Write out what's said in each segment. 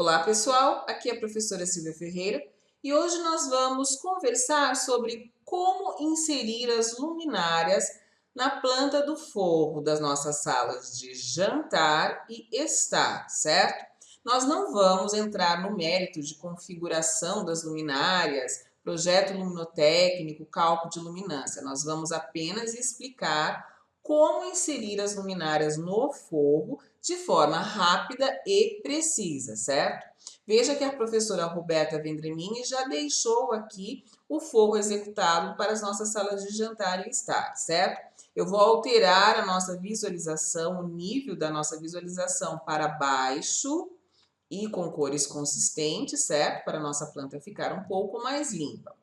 Olá, pessoal! Aqui é a professora Silvia Ferreira e hoje nós vamos conversar sobre como inserir as luminárias na planta do forro das nossas salas de jantar e estar, certo? Nós não vamos entrar no mérito de configuração das luminárias, projeto luminotécnico, cálculo de luminância. Nós vamos apenas explicar como inserir as luminárias no forro de forma rápida e precisa, certo? Veja que a professora Roberta Vendramini já deixou aqui o forro executado para as nossas salas de jantar e estar, certo? Eu vou alterar a nossa visualização, o nível da nossa visualização para baixo e com cores consistentes, certo? Para a nossa planta ficar um pouco mais limpa.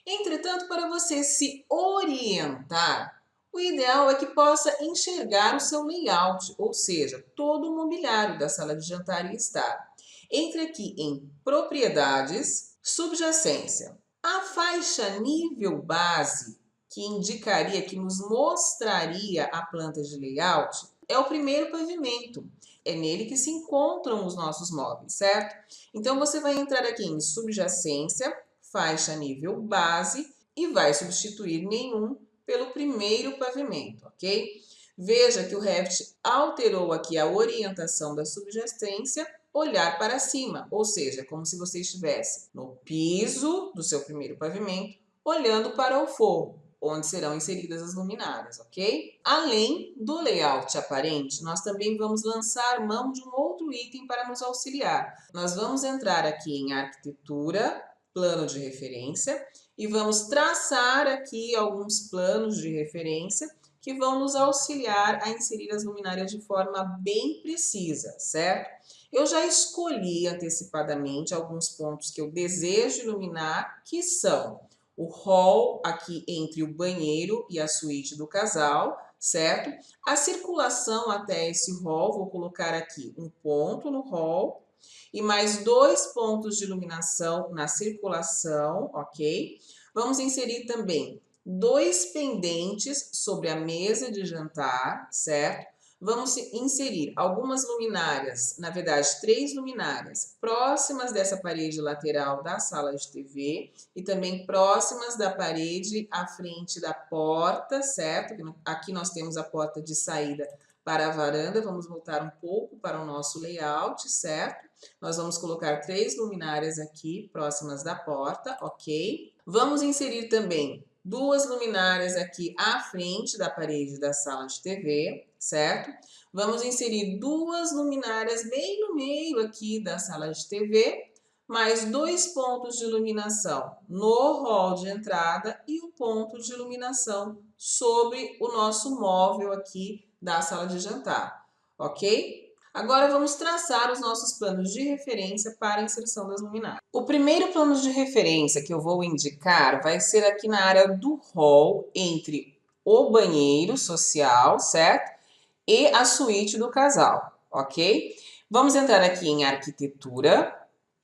Entretanto, para você se orientar, o ideal é que possa enxergar o seu layout, ou seja, todo o mobiliário da sala de jantar e estar. Entre aqui em Propriedades, Subjacência. A faixa nível base, que indicaria, que nos mostraria a planta de layout, é o primeiro pavimento. É nele que se encontram os nossos móveis, certo? Então, você vai entrar aqui em Subjacência, faixa nível base e vai substituir nenhum pelo primeiro pavimento, ok? Veja que o Revit alterou aqui a orientação da subjacência, olhar para cima, ou seja, como se você estivesse no piso do seu primeiro pavimento, olhando para o forro, onde serão inseridas as luminárias, ok? Além do layout aparente, nós também vamos lançar mão de um outro item para nos auxiliar. Nós vamos entrar aqui em Arquitetura, Plano de Referência, e vamos traçar aqui alguns planos de referência que vão nos auxiliar a inserir as luminárias de forma bem precisa, certo? Eu já escolhi antecipadamente alguns pontos que eu desejo iluminar, que são o hall aqui entre o banheiro e a suíte do casal, certo? A circulação até esse hall, vou colocar aqui um ponto no hall e mais 2 pontos de iluminação na circulação, ok? Vamos inserir também 2 pendentes sobre a mesa de jantar, certo? Vamos inserir algumas luminárias, na verdade 3 luminárias, próximas dessa parede lateral da sala de TV e também próximas da parede à frente da porta, certo? Aqui nós temos a porta de saída para a varanda, vamos voltar um pouco para o nosso layout, certo? Nós vamos colocar 3 luminárias aqui próximas da porta, ok? Vamos inserir também 2 luminárias aqui à frente da parede da sala de TV, certo? Vamos inserir 2 luminárias bem no meio aqui da sala de TV, mais 2 pontos de iluminação no hall de entrada e um ponto de iluminação sobre o nosso móvel aqui da sala de jantar, ok? Agora vamos traçar os nossos planos de referência para a inserção das luminárias. O primeiro plano de referência que eu vou indicar vai ser aqui na área do hall, entre o banheiro social, certo? E a suíte do casal, ok? Vamos entrar aqui em Arquitetura,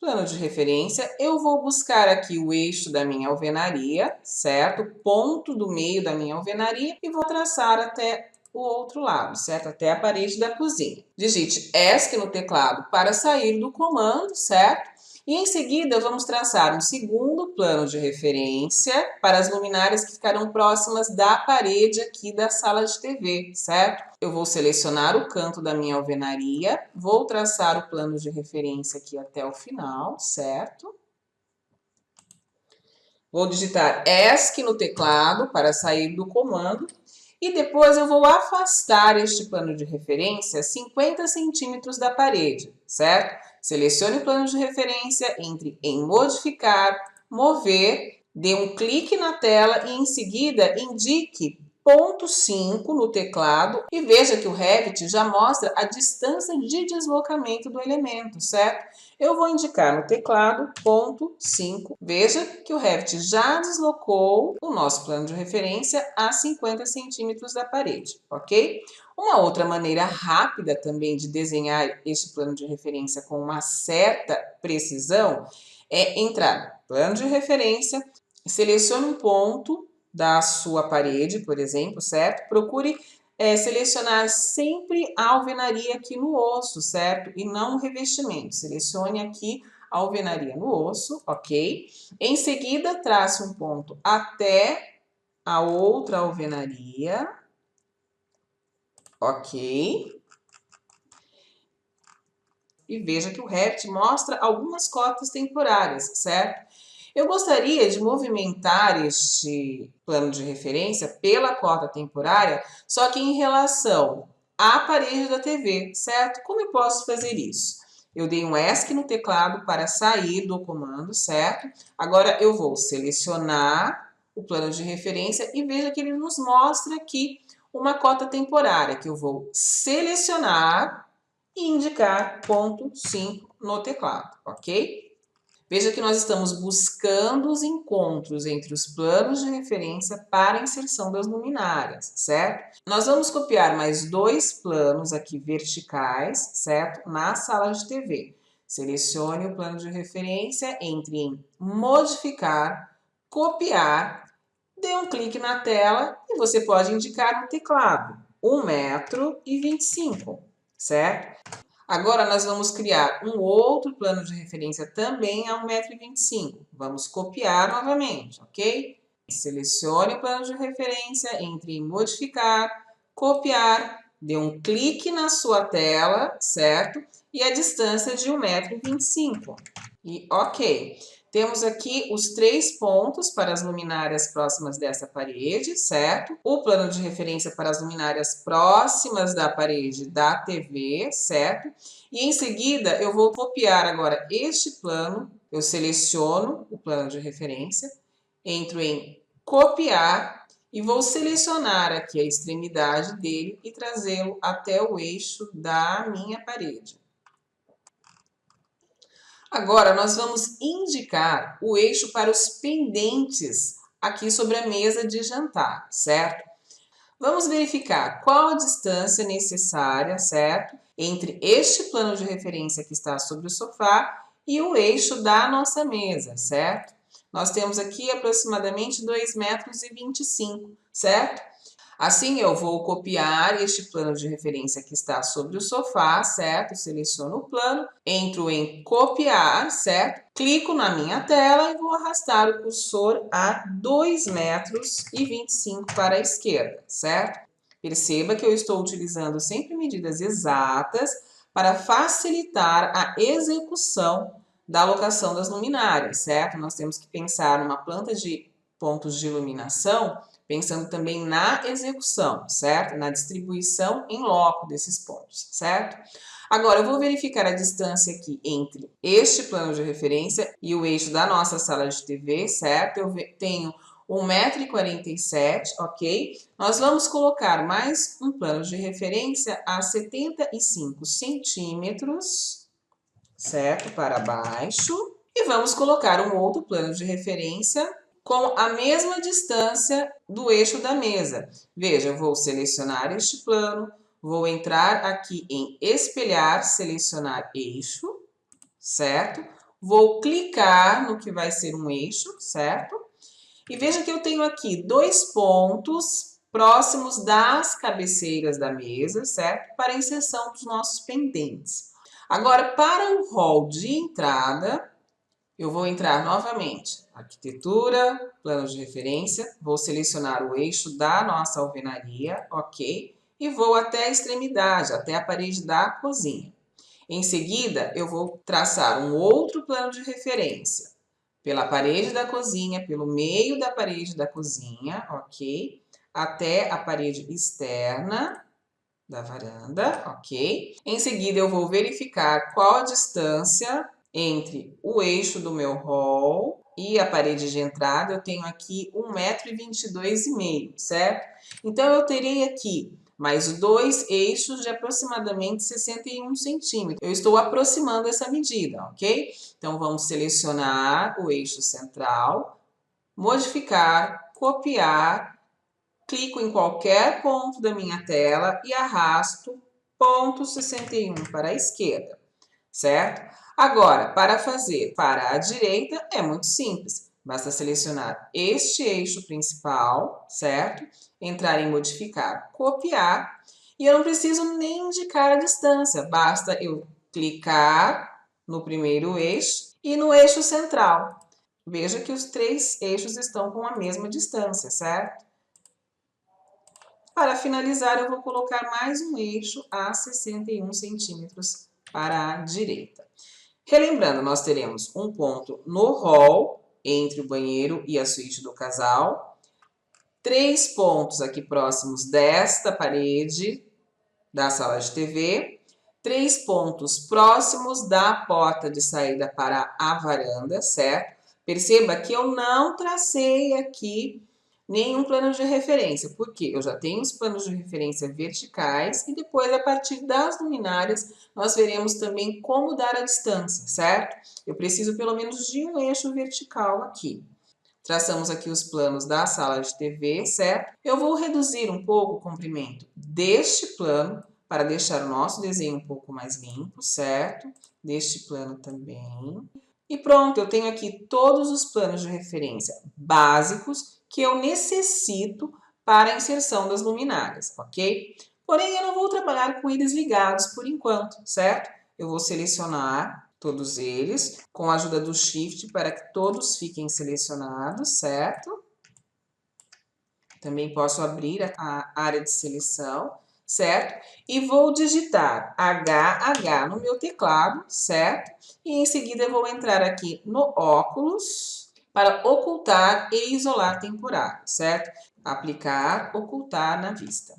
plano de referência. Eu vou buscar aqui o eixo da minha alvenaria, certo? Ponto do meio da minha alvenaria e vou traçar até o outro lado, certo? Até a parede da cozinha. Digite ESC no teclado para sair do comando, certo? E em seguida vamos traçar um segundo plano de referência para as luminárias que ficarão próximas da parede aqui da sala de TV, certo? Eu vou selecionar o canto da minha alvenaria, vou traçar o plano de referência aqui até o final, certo? Vou digitar ESC no teclado para sair do comando. E depois eu vou afastar este plano de referência 50 centímetros da parede, certo? Selecione o plano de referência, entre em modificar, mover, dê um clique na tela e em seguida indique ponto 5 no teclado e veja que o Revit já mostra a distância de deslocamento do elemento, certo? Eu vou indicar no teclado ponto 5. Veja que o Revit já deslocou o nosso plano de referência a 50 centímetros da parede, ok? Uma outra maneira rápida também de desenhar este plano de referência com uma certa precisão é entrar no plano de referência, selecione um ponto da sua parede, por exemplo, certo? Procure é selecionar sempre a alvenaria aqui no osso, certo? E não o revestimento. Selecione aqui a alvenaria no osso, ok? Em seguida, trace um ponto até a outra alvenaria, ok? E veja que o Revit mostra algumas cotas temporárias, certo? Eu gostaria de movimentar este plano de referência pela cota temporária, só que em relação à parede da TV, certo? Como eu posso fazer isso? Eu dei um ESC no teclado para sair do comando, certo? Agora eu vou selecionar o plano de referência e veja que ele nos mostra aqui uma cota temporária, que eu vou selecionar e indicar ponto 5 no teclado, ok? Veja que nós estamos buscando os encontros entre os planos de referência para a inserção das luminárias, certo? Nós vamos copiar mais 2 planos aqui verticais, certo? Na sala de TV. Selecione o plano de referência, entre em modificar, copiar, dê um clique na tela e você pode indicar no teclado 1,25 m, certo? Agora, nós vamos criar um outro plano de referência também a 1,25 m. Vamos copiar novamente, ok? Selecione o plano de referência, entre em modificar, copiar, dê um clique na sua tela, certo? E a distância de 1,25 m. E ok. Temos aqui os 3 pontos para as luminárias próximas dessa parede, certo? O plano de referência para as luminárias próximas da parede da TV, certo? E em seguida, eu vou copiar agora este plano, eu seleciono o plano de referência, entro em copiar e vou selecionar aqui a extremidade dele e trazê-lo até o eixo da minha parede. Agora, nós vamos indicar o eixo para os pendentes aqui sobre a mesa de jantar, certo? Vamos verificar qual a distância necessária, certo? Entre este plano de referência que está sobre o sofá e o eixo da nossa mesa, certo? Nós temos aqui aproximadamente 2,25 m, certo? Assim, eu vou copiar este plano de referência que está sobre o sofá, certo? Seleciono o plano, entro em copiar, certo? Clico na minha tela e vou arrastar o cursor a 2,25 m para a esquerda, certo? Perceba que eu estou utilizando sempre medidas exatas para facilitar a execução da alocação das luminárias, certo? Nós temos que pensar numa planta de pontos de iluminação pensando também na execução, certo? Na distribuição em loco desses pontos, certo? Agora, eu vou verificar a distância aqui entre este plano de referência e o eixo da nossa sala de TV, certo? Eu tenho 1,47 m, ok? Nós vamos colocar mais um plano de referência a 75 centímetros, certo? Para baixo. E vamos colocar um outro plano de referência com a mesma distância do eixo da mesa. Veja, eu vou selecionar este plano, vou entrar aqui em espelhar, selecionar eixo, certo? Vou clicar no que vai ser um eixo, certo? E veja que eu tenho aqui 2 pontos próximos das cabeceiras da mesa, certo? Para a inserção dos nossos pendentes. Agora, para o hall de entrada, eu vou entrar novamente, arquitetura, plano de referência, vou selecionar o eixo da nossa alvenaria, ok? E vou até a extremidade, até a parede da cozinha. Em seguida, eu vou traçar um outro plano de referência, pela parede da cozinha, pelo meio da parede da cozinha, ok? Até a parede externa da varanda, ok? Em seguida, eu vou verificar qual a distância entre o eixo do meu hall e a parede de entrada. Eu tenho aqui 1,22 m, certo? Então, eu terei aqui mais 2 eixos de aproximadamente 61 centímetros. Eu estou aproximando essa medida, ok? Então, vamos selecionar o eixo central, modificar, copiar, clico em qualquer ponto da minha tela e arrasto ponto 61 para a esquerda, certo? Agora, para fazer para a direita é muito simples. Basta selecionar este eixo principal, certo? Entrar em modificar, copiar. E eu não preciso nem indicar a distância, basta eu clicar no primeiro eixo e no eixo central. Veja que os 3 eixos estão com a mesma distância, certo? Para finalizar, eu vou colocar mais um eixo a 61 centímetros para a direita. Relembrando, nós teremos um ponto no hall, entre o banheiro e a suíte do casal. 3 pontos aqui próximos desta parede da sala de TV. 3 pontos próximos da porta de saída para a varanda, certo? Perceba que eu não tracei aqui nenhum plano de referência, porque eu já tenho os planos de referência verticais e depois, a partir das luminárias, nós veremos também como dar a distância, certo? Eu preciso pelo menos de um eixo vertical aqui. Traçamos aqui os planos da sala de TV, certo? Eu vou reduzir um pouco o comprimento deste plano para deixar o nosso desenho um pouco mais limpo, certo? Deste plano também. E pronto, eu tenho aqui todos os planos de referência básicos que eu necessito para a inserção das luminárias, ok? Porém, eu não vou trabalhar com eles ligados por enquanto, certo? Eu vou selecionar todos eles com a ajuda do Shift para que todos fiquem selecionados, certo? Também posso abrir a área de seleção, certo? E vou digitar HH no meu teclado, certo? E em seguida eu vou entrar aqui no óculos para ocultar e isolar temporário, certo? Aplicar, ocultar na vista.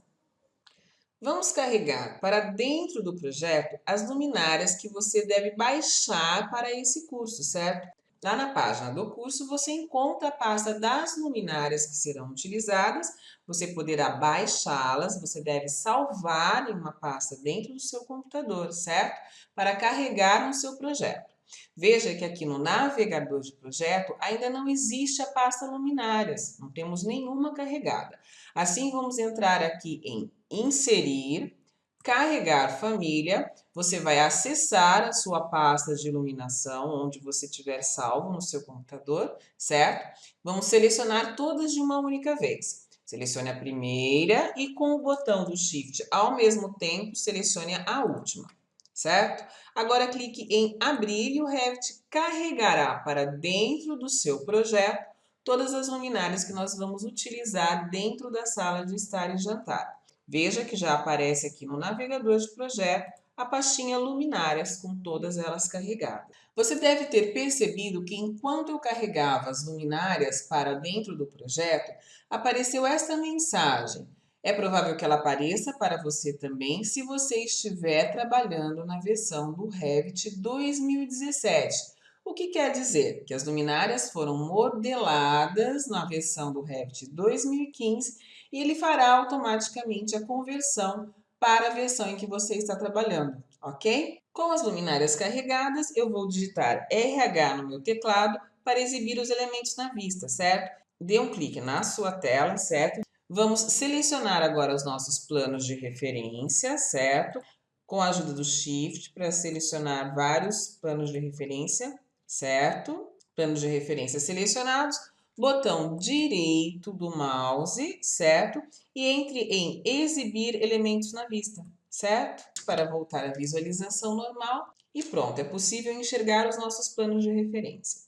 Vamos carregar para dentro do projeto as luminárias que você deve baixar para esse curso, certo? Lá na página do curso você encontra a pasta das luminárias que serão utilizadas, você poderá baixá-las, você deve salvar em uma pasta dentro do seu computador, certo? Para carregar no seu projeto. Veja que aqui no navegador de projeto ainda não existe a pasta luminárias, não temos nenhuma carregada. Assim, vamos entrar aqui em inserir, carregar família, você vai acessar a sua pasta de iluminação, onde você tiver salvo no seu computador, certo? Vamos selecionar todas de uma única vez. Selecione a primeira e com o botão do Shift ao mesmo tempo, selecione a última, certo? Agora clique em abrir e o Revit carregará para dentro do seu projeto todas as luminárias que nós vamos utilizar dentro da sala de estar e jantar. Veja que já aparece aqui no navegador de projeto a pastinha luminárias com todas elas carregadas. Você deve ter percebido que enquanto eu carregava as luminárias para dentro do projeto, apareceu esta mensagem. É provável que ela apareça para você também se você estiver trabalhando na versão do Revit 2017. O que quer dizer? Que as luminárias foram modeladas na versão do Revit 2015 e ele fará automaticamente a conversão para a versão em que você está trabalhando, ok? Com as luminárias carregadas, eu vou digitar RH no meu teclado para exibir os elementos na vista, certo? Dê um clique na sua tela, certo? Vamos selecionar agora os nossos planos de referência, certo? Com a ajuda do Shift para selecionar vários planos de referência, certo? Planos de referência selecionados, botão direito do mouse, certo? E entre em exibir elementos na vista, certo? Para voltar à visualização normal e pronto, é possível enxergar os nossos planos de referência.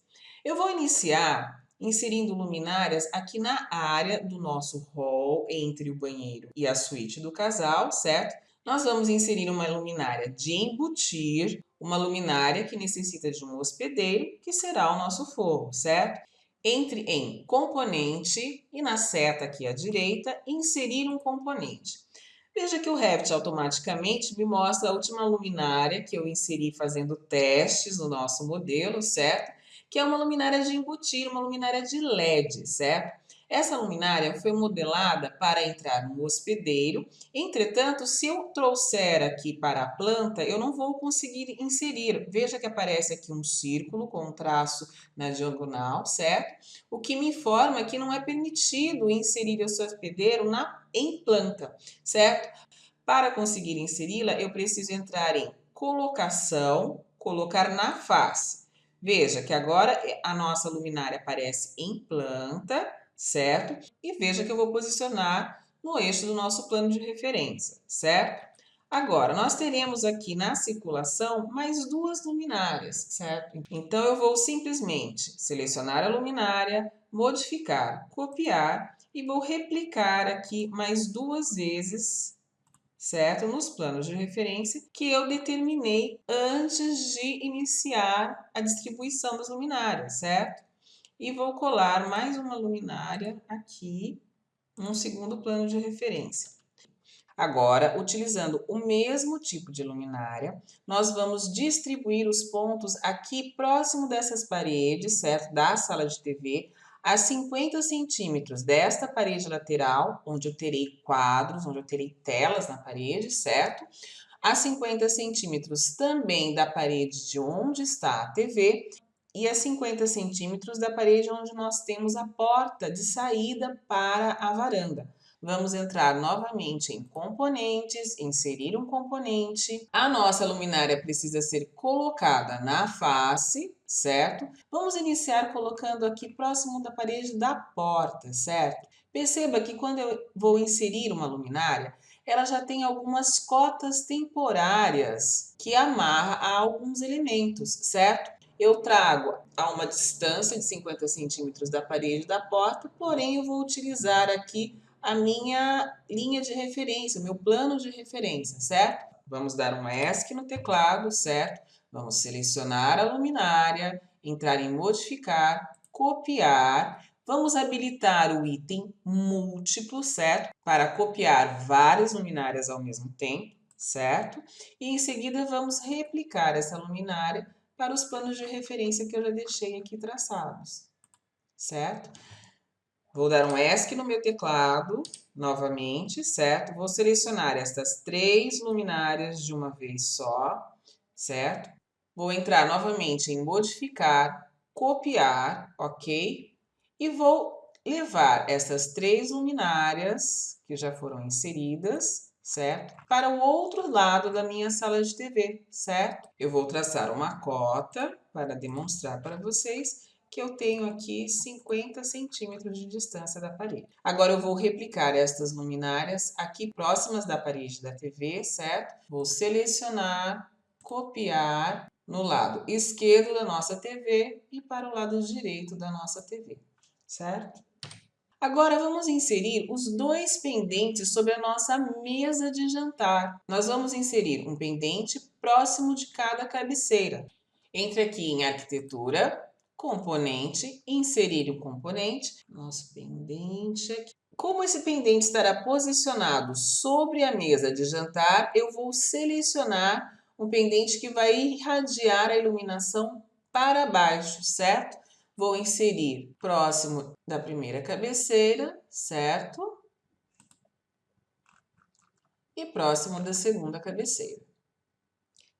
Eu vou iniciar inserindo luminárias aqui na área do nosso hall, entre o banheiro e a suíte do casal, certo? Nós vamos inserir uma luminária de embutir, uma luminária que necessita de um hospedeiro, que será o nosso forro, certo? Entre em componente e na seta aqui à direita, inserir um componente. Veja que o Revit automaticamente me mostra a última luminária que eu inseri fazendo testes no nosso modelo, certo? Que é uma luminária de embutir, uma luminária de LED, certo? Essa luminária foi modelada para entrar no hospedeiro, entretanto, se eu trouxer aqui para a planta, eu não vou conseguir inserir. Veja que aparece aqui um círculo com um traço na diagonal, certo? O que me informa que não é permitido inserir o seu hospedeiro em planta, certo? Para conseguir inseri-la, eu preciso entrar em colocação, colocar na face. Veja que agora a nossa luminária aparece em planta, certo? E veja que eu vou posicionar no eixo do nosso plano de referência, certo? Agora, nós teremos aqui na circulação mais duas luminárias, certo? Então, eu vou simplesmente selecionar a luminária, modificar, copiar e vou replicar aqui mais duas vezes, certo? Nos planos de referência que eu determinei antes de iniciar a distribuição das luminárias, certo? E vou colar mais uma luminária aqui num segundo plano de referência. Agora, utilizando o mesmo tipo de luminária, nós vamos distribuir os pontos aqui próximo dessas paredes, certo? Da sala de TV, a 50 centímetros desta parede lateral, onde eu terei quadros, onde eu terei telas na parede, certo? A 50 centímetros também da parede de onde está a TV e a 50 centímetros da parede onde nós temos a porta de saída para a varanda. Vamos entrar novamente em componentes, inserir um componente. A nossa luminária precisa ser colocada na face, certo? Vamos iniciar colocando aqui próximo da parede da porta, certo? Perceba que quando eu vou inserir uma luminária, ela já tem algumas cotas temporárias que amarra a alguns elementos, certo? Eu trago a uma distância de 50 centímetros da parede da porta, porém eu vou utilizar aqui a minha linha de referência, o meu plano de referência, certo? Vamos dar um ESC no teclado, certo? Vamos selecionar a luminária, entrar em modificar, copiar. Vamos habilitar o item múltiplo, certo? Para copiar várias luminárias ao mesmo tempo, certo? E em seguida vamos replicar essa luminária para os planos de referência que eu já deixei aqui traçados, certo? Vou dar um ESC no meu teclado, novamente, certo? Vou selecionar estas três luminárias de uma vez só, certo? Vou entrar novamente em modificar, copiar, ok? E vou levar essas três luminárias que já foram inseridas, certo? Para o outro lado da minha sala de TV, certo? Eu vou traçar uma cota para demonstrar para vocês que eu tenho aqui 50 centímetros de distância da parede. Agora eu vou replicar estas luminárias aqui próximas da parede da TV, certo? Vou selecionar, copiar no lado esquerdo da nossa TV e para o lado direito da nossa TV, certo? Agora vamos inserir os dois pendentes sobre a nossa mesa de jantar. Nós vamos inserir um pendente próximo de cada cabeceira. Entre aqui em arquitetura, componente, inserir o componente, nosso pendente aqui. Como esse pendente estará posicionado sobre a mesa de jantar, eu vou selecionar um pendente que vai irradiar a iluminação para baixo, certo? Vou inserir próximo da primeira cabeceira, certo? E próximo da segunda cabeceira.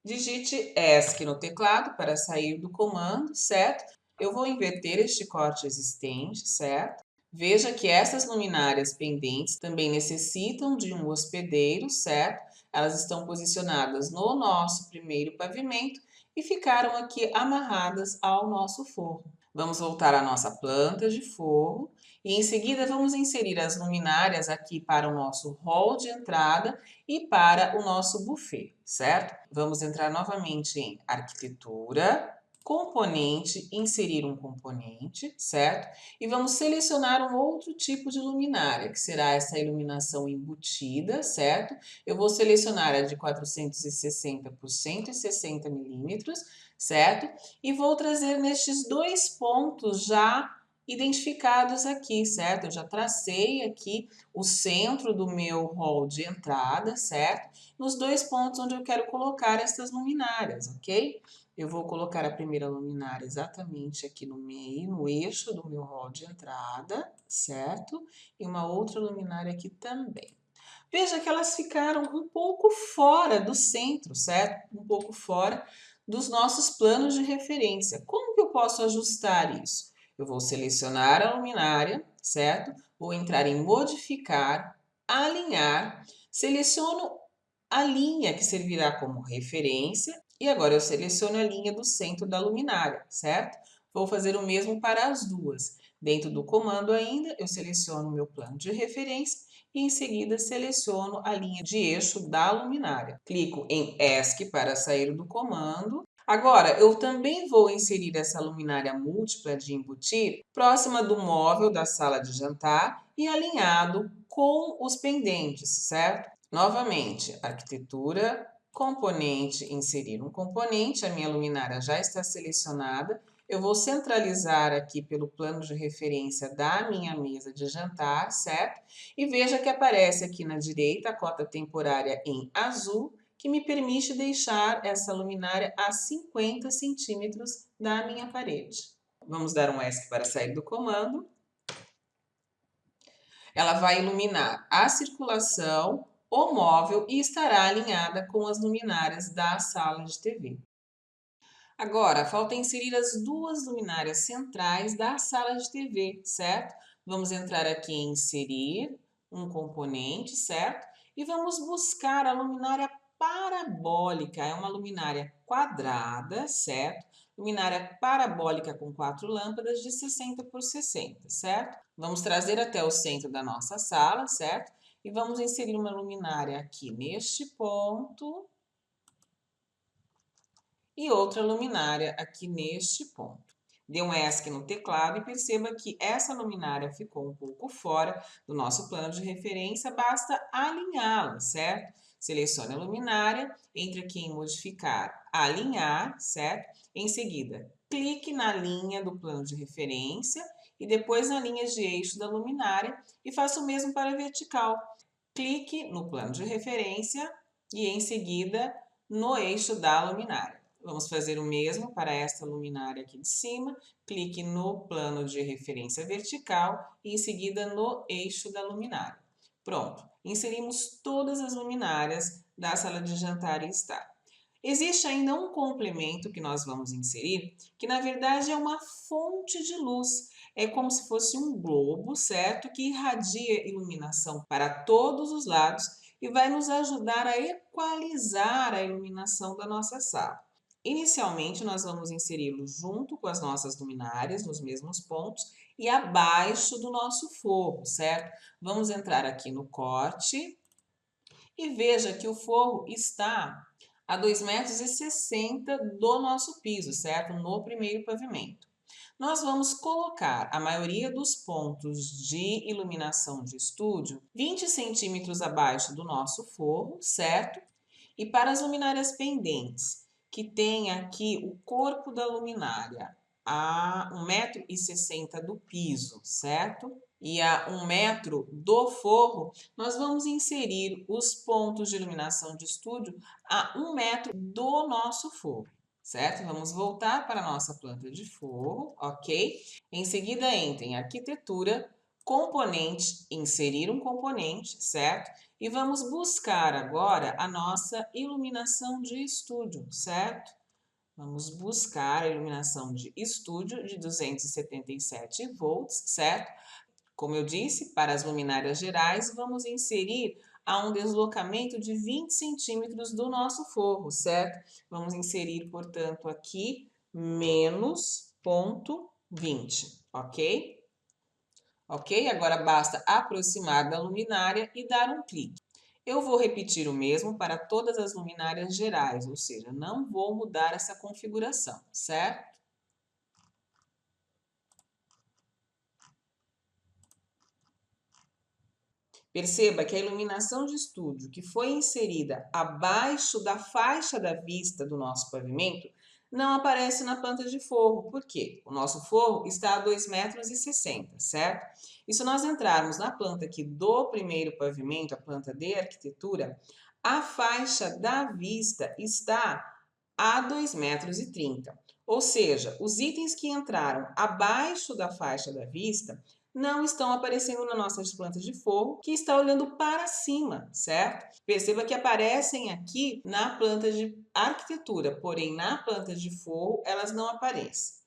Digite ESC no teclado para sair do comando, certo? Eu vou inverter este corte existente, certo? Veja que essas luminárias pendentes também necessitam de um hospedeiro, certo? Elas estão posicionadas no nosso primeiro pavimento e ficaram aqui amarradas ao nosso forro. Vamos voltar à nossa planta de forro e em seguida vamos inserir as luminárias aqui para o nosso hall de entrada e para o nosso buffet, certo? Vamos entrar novamente em arquitetura, componente, inserir um componente, certo? E vamos selecionar um outro tipo de luminária, que será essa iluminação embutida, certo? Eu vou selecionar a de 460 por 160 milímetros, certo? E vou trazer nestes dois pontos já identificados aqui, certo? Eu já tracei aqui o centro do meu hall de entrada, certo? Nos dois pontos onde eu quero colocar essas luminárias, ok? Eu vou colocar a primeira luminária exatamente aqui no meio, no eixo do meu hall de entrada, certo? E uma outra luminária aqui também. Veja que elas ficaram um pouco fora do centro, certo? Um pouco fora dos nossos planos de referência. Como que eu posso ajustar isso? Eu vou selecionar a luminária, certo? Vou entrar em modificar, alinhar, seleciono a linha que servirá como referência E agora eu seleciono a linha do centro da luminária, certo? Vou fazer o mesmo para as duas. Dentro do comando ainda, eu seleciono o meu plano de referência e em seguida seleciono a linha de eixo da luminária. Clico em ESC para sair do comando. Agora, eu também vou inserir essa luminária múltipla de embutir próxima do móvel da sala de jantar e alinhado com os pendentes, certo? Novamente, arquitetura, componente, inserir um componente, a minha luminária já está selecionada. Eu vou centralizar aqui pelo plano de referência da minha mesa de jantar, certo? E veja que aparece aqui na direita a cota temporária em azul, que me permite deixar essa luminária a 50 centímetros da minha parede. Vamos dar um ESC para sair do comando. Ela vai iluminar a circulação, o móvel e estará alinhada com as luminárias da sala de TV. Agora, falta inserir as duas luminárias centrais da sala de TV, certo? Vamos entrar aqui em inserir um componente, certo? E vamos buscar a luminária parabólica. É uma luminária quadrada, certo? Luminária parabólica com 4 lâmpadas de 60 por 60, certo? Vamos trazer até o centro da nossa sala, certo? E vamos inserir uma luminária aqui neste ponto e outra luminária aqui neste ponto. Dê um ESC no teclado e perceba que essa luminária ficou um pouco fora do nosso plano de referência, basta alinhá-la, certo? Selecione a luminária, entre aqui em modificar, alinhar, certo? Em seguida, clique na linha do plano de referência e depois na linha de eixo da luminária e faça o mesmo para a vertical. Clique no plano de referência e em seguida no eixo da luminária. Vamos fazer o mesmo para esta luminária aqui de cima. Clique no plano de referência vertical e em seguida no eixo da luminária. Pronto, inserimos todas as luminárias da sala de jantar e estar. Existe ainda um complemento que nós vamos inserir, que na verdade é uma fonte de luz. É como se fosse um globo, certo? Que irradia iluminação para todos os lados e vai nos ajudar a equalizar a iluminação da nossa sala. Inicialmente, nós vamos inseri-lo junto com as nossas luminárias, nos mesmos pontos, e abaixo do nosso forro, certo? Vamos entrar aqui no corte e veja que o forro está a 2,60 m do nosso piso, certo? No primeiro pavimento. Nós vamos colocar a maioria dos pontos de iluminação de estúdio 20 centímetros abaixo do nosso forro, certo? E para as luminárias pendentes, que tem aqui o corpo da luminária a 1,60 m do piso, certo? E a 1 metro do forro, nós vamos inserir os pontos de iluminação de estúdio a 1 metro do nosso forro, certo? Vamos voltar para a nossa planta de forro, ok? Em seguida, entre em arquitetura, componente, inserir um componente, certo? E vamos buscar agora a nossa iluminação de estúdio, certo? Vamos buscar a iluminação de estúdio de 277 volts, certo? Como eu disse, para as luminárias gerais, vamos inserir a um deslocamento de 20 centímetros do nosso forro, certo? Vamos inserir, portanto, aqui menos ponto 20, ok? Ok? Agora basta aproximar da luminária e dar um clique. Eu vou repetir o mesmo para todas as luminárias gerais, ou seja, não vou mudar essa configuração, certo? Perceba que a iluminação de estúdio que foi inserida abaixo da faixa da vista do nosso pavimento não aparece na planta de forro. Por quê? O nosso forro está a 2,60 m, certo? E se nós entrarmos na planta aqui do primeiro pavimento, a planta de arquitetura, a faixa da vista está a 2,30 m. Ou seja, os itens que entraram abaixo da faixa da vista não estão aparecendo na nossa planta de forro, que está olhando para cima, certo? Perceba que aparecem aqui na planta de arquitetura, porém na planta de forro elas não aparecem.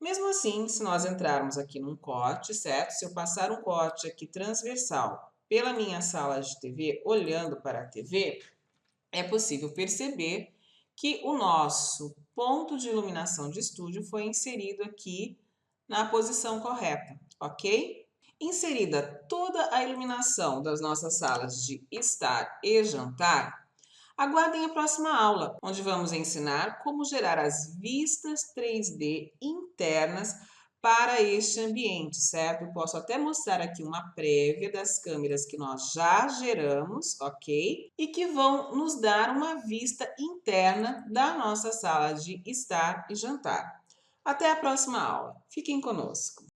Mesmo assim, se nós entrarmos aqui num corte, certo? Se eu passar um corte aqui transversal pela minha sala de TV, olhando para a TV, é possível perceber que o nosso ponto de iluminação de estúdio foi inserido aqui na posição correta, ok? Inserida toda a iluminação das nossas salas de estar e jantar, aguardem a próxima aula, onde vamos ensinar como gerar as vistas 3D internas para este ambiente, certo? Eu posso até mostrar aqui uma prévia das câmeras que nós já geramos, ok? E que vão nos dar uma vista interna da nossa sala de estar e jantar. Até a próxima aula. Fiquem conosco.